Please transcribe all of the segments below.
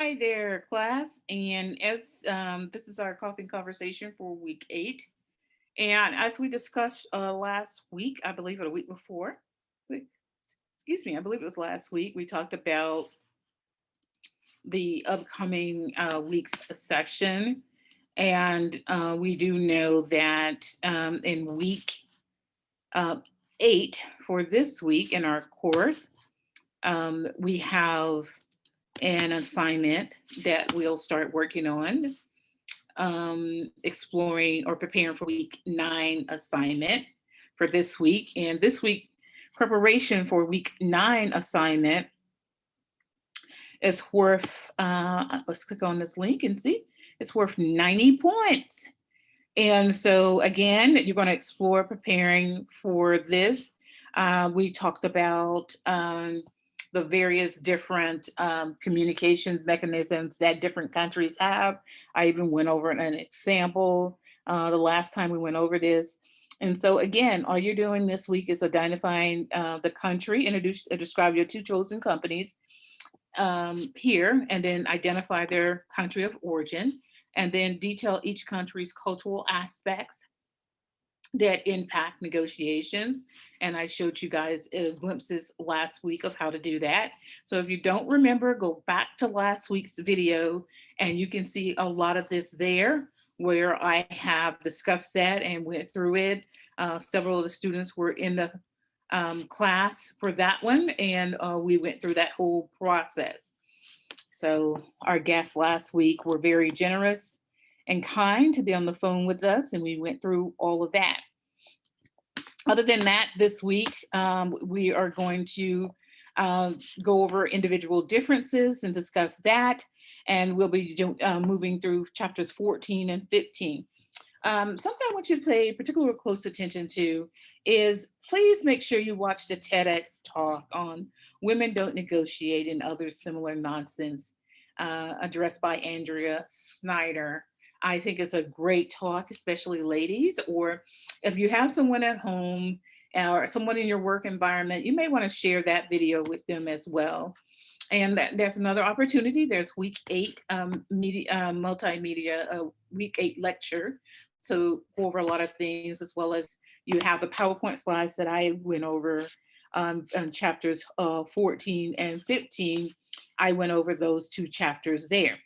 Hi there, class. And as this is our coffee conversation for week 8. And as we discussed last week, I believe, or the week before, excuse me, I believe it was last week, we talked about the upcoming week's session. And we do know that in week uh, 8 for this week in our course, we have an assignment that we'll start working on, exploring or preparing for week 9 assignment for this week. And this week, preparation for week 9 assignment is worth, let's click on this link and see, it's worth 90 points. And so, again, you're going to explore preparing for this. We talked about the various different communication mechanisms that different countries have. I even went over an example the last time we went over this. And so, again, all you're doing this week is identifying the country, describe your two chosen companies here, and then identify their country of origin, and then detail each country's cultural aspects that impact negotiations. And I showed you guys glimpses last week of how to do that. So if you don't remember, go back to last week's video and you can see a lot of this there where I have discussed that and went through it. Several of the students were in the class for that one, and we went through that whole process. So our guests last week were very generous and kind to be on the phone with us, and we went through all of that. Other than that, this week we are going to go over individual differences and discuss that, and we'll be moving through chapters 14 and 15. Something I want you to pay particular close attention to is please make sure you watch the TEDx talk on Women Don't Negotiate and Other Similar Nonsense, addressed by Andrea Snyder. I think it's a great talk, especially ladies, or if you have someone at home or someone in your work environment, you may want to share that video with them as well. And there's another opportunity. There's week 8 media, multimedia, week 8 lecture. So go over a lot of things, as well as you have the PowerPoint slides that I went over on chapters 14 and 15. I went over those two chapters there.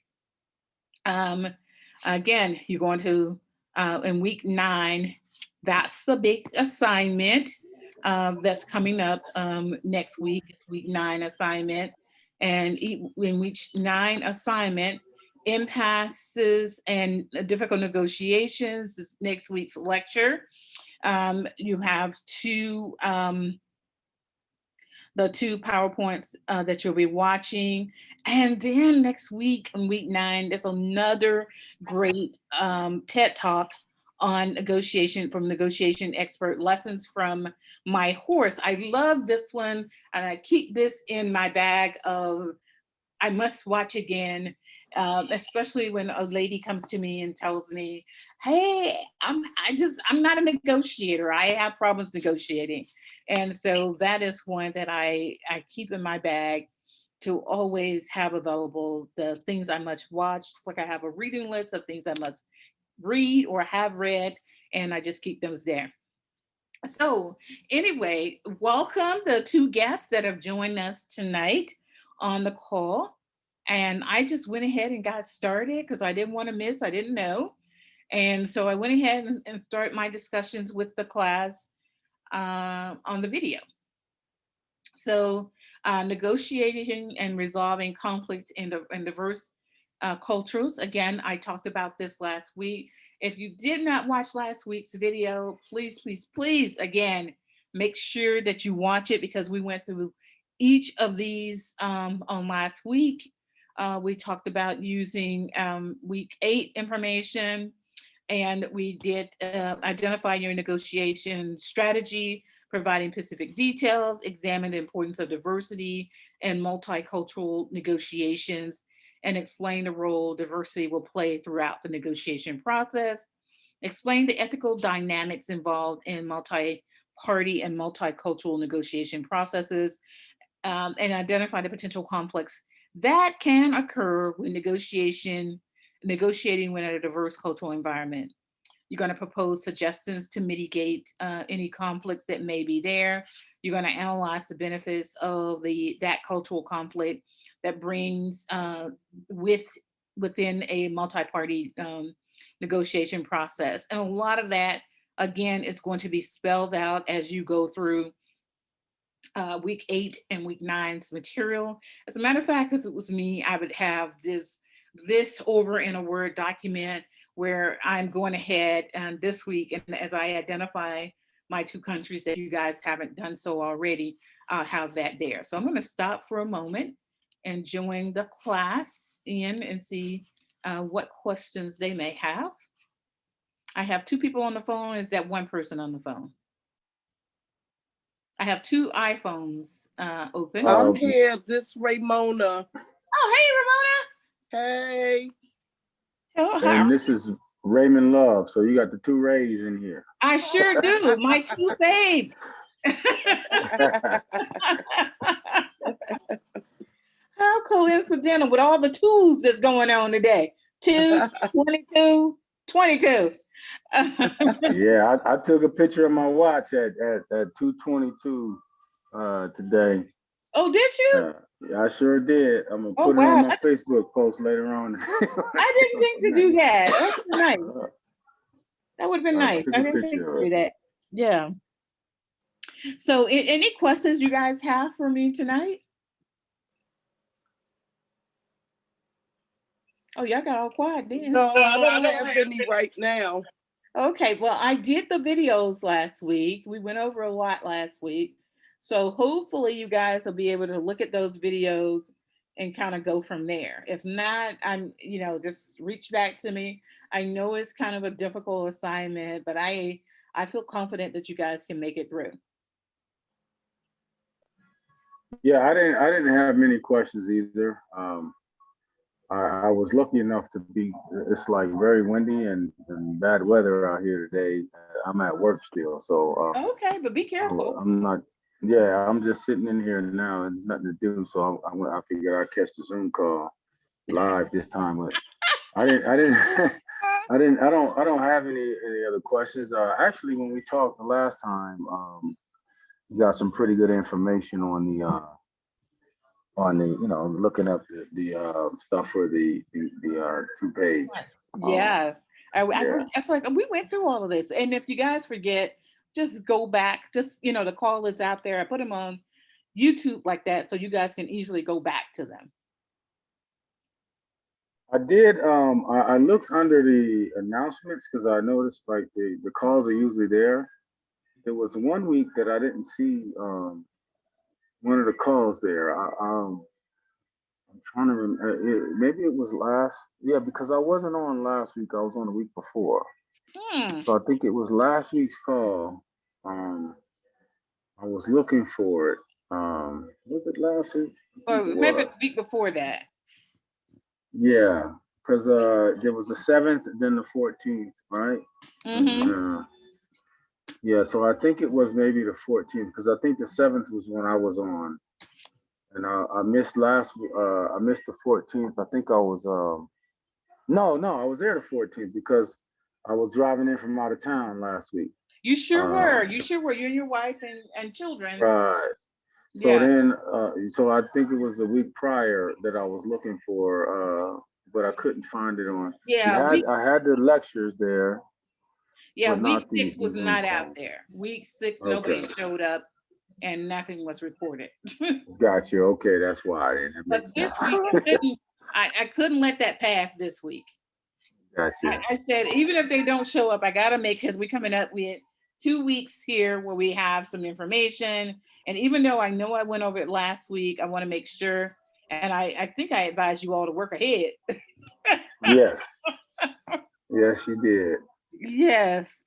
Um, Again, you're going to, in week 9, that's the big assignment that's coming up next week. It's week 9 assignment. And in week 9 assignment, impasses and difficult negotiations is next week's lecture. You have the two PowerPoints that you'll be watching. And then next week, in week 9, there's another great TED Talk on negotiation from negotiation expert, lessons from my horse. I love this one, and I keep this in my bag of I must watch again, especially when a lady comes to me and tells me, "Hey, I'm not a negotiator. I have problems negotiating," and so that is one that I keep in my bag to always have available. The things I must watch, just like I have a reading list of things I must read or have read, and I just keep those there. So, anyway, welcome the two guests that have joined us tonight on the call. And I just went ahead and got started because I didn't want to miss, I didn't know. And so I went ahead and started my discussions with the class on the video. So, negotiating and resolving conflict in diverse cultures. Again, I talked about this last week. If you did not watch last week's video, please, please, please, again, make sure that you watch it because we went through each of these on last week. We talked about using week 8 information, and we did identify your negotiation strategy, providing specific details, examine the importance of diversity and multicultural negotiations, and explain the role diversity will play throughout the negotiation process, explain the ethical dynamics involved in multi-party and multicultural negotiation processes, and identify the potential conflicts That can occur when negotiating within a diverse cultural environment. You're going to propose suggestions to mitigate any conflicts that may be there. You're going to analyze the benefits of that cultural conflict that brings within a multi-party negotiation process. And a lot of that, again, it's going to be spelled out as you go through week 8 and week 9's material. As a matter of fact, if it was me, I would have this over in a Word document where I'm going ahead and this week, and as I identify my 2 countries that you guys haven't done so already, I'll have that there. So I'm going to stop for a moment and join the class in and see what questions they may have. I have 2 people on the phone. Is that one person on the phone? I have 2 iPhones open. I'm here. This Raymona. Oh, hey, Ramona. Hey. Oh, and this is Raymond Love. So you got the 2 Rays in here. I sure do. My 2 faves. How coincidental with all the twos that's going on today. 2, 22, 22. Yeah, I took a picture of my watch at 2:22 today. Oh, did you? Yeah, I sure did. I'm gonna Oh, put it wow. on my Facebook post later on. I didn't think to do that. That would be nice. That would have been nice. I didn't think to do that. Yeah. So any questions you guys have for me tonight? Oh, y'all got all quiet then. No, I don't have any right now. Okay, well, I did the videos last week. We went over a lot last week. So hopefully you guys will be able to look at those videos and kind of go from there. If not, just reach back to me. I know it's kind of a difficult assignment, but I feel confident that you guys can make it through. Yeah, I didn't have many questions either. I was lucky enough to be, it's like very windy and bad weather out here today. I'm at work still, so. Okay, but be careful. I'm just sitting in here now and nothing to do. So I figured I'd catch the Zoom call live this time, but I don't have any other questions. Actually, when we talked the last time, you got some pretty good information on the looking up the stuff for the 2-page. Yeah. It's like we went through all of this. And if you guys forget, just go back, the call is out there. I put them on YouTube like that so you guys can easily go back to them. I did, I looked under the announcements because I noticed like the calls are usually there. There was one week that I didn't see one of the calls there. I'm trying to remember. Maybe it was because I wasn't on last week. I was on the week before. So I think it was last week's call. I was looking for it. Was it last week? Or maybe the week before that. Yeah, because there was the 7th, then the 14th, right? Mm-hmm. Yeah, so I think it was maybe the 14th because I think the 7th was when I was on, and I missed I missed the 14th. I think I was no, I was there the 14th because I was driving in from out of town last week. You sure were. You and your wife and children. Right. So yeah. then, so I think it was the week prior that I was looking for, but I couldn't find it on. Yeah. I had the lectures there. Yeah, week 6 was not out there. Week 6, okay. Nobody showed up and nothing was reported. Got you. Okay, that's why I didn't. But this week, I couldn't let that pass this week. Gotcha. I said, even if they don't show up, I got to because we're coming up with 2 weeks here where we have some information. And even though I know I went over it last week, I want to make sure. And I think I advised you all to work ahead. Yes. Yes, you did. Yes.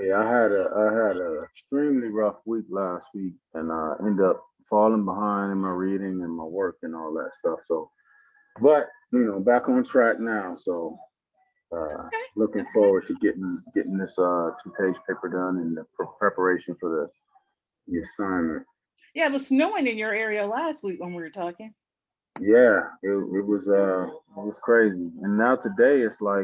Yeah, I had a extremely rough week last week, and I ended up falling behind in my reading and my work and all that stuff. So, but back on track now. So, looking forward to getting this 2-page paper done in the preparation for the assignment. Yeah, it was snowing in your area last week when we were talking. Yeah, it was crazy. And now today it's we're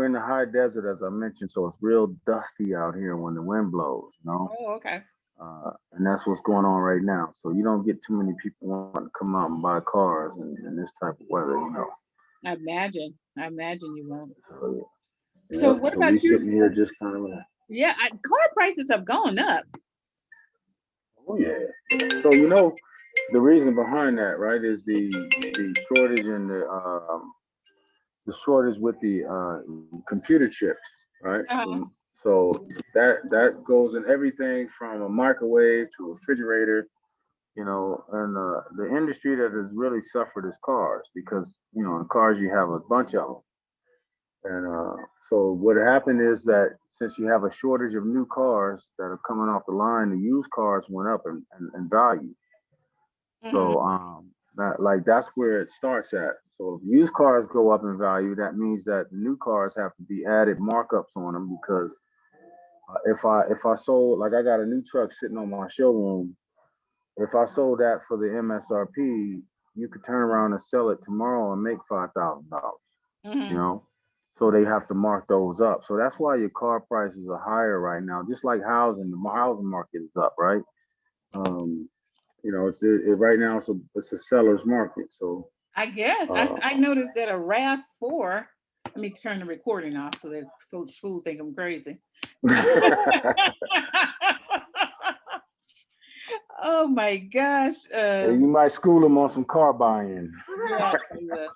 in the high desert, as I mentioned, so it's real dusty out here when the wind blows, you know. Oh, okay. And that's what's going on right now. So you don't get too many people wanting to come out and buy cars in this type of weather, you know. I imagine. I imagine you won't. So So yep. what So we about you? sitting here just kind of. Yeah, car prices have gone up. Oh yeah. So you know the reason behind that, right, is the shortage in the shortage with the computer chips, right? Uh-huh. So that goes in everything from a microwave to a refrigerator, you know, and the industry that has really suffered is cars because you know in cars you have a bunch of them, and so what happened is that since you have a shortage of new cars that are coming off the line, the used cars went up in value. Hmm. So that's where it starts at. So if used cars go up in value, that means that the new cars have to be added markups on them because if I sold like I got a new truck sitting on my showroom, if I sold that for the MSRP, you could turn around and sell it tomorrow and make $5,000. You Hmm. know, so they have to mark those up. So that's why your car prices are higher right now. Just like housing, the housing market is up, right? Um, you know, right now it's a seller's market. So I guess uh, I noticed that a RAV4. Let me turn the recording off so that school think I'm crazy. Oh my gosh. you might school them on some car buying. Yeah. Yeah.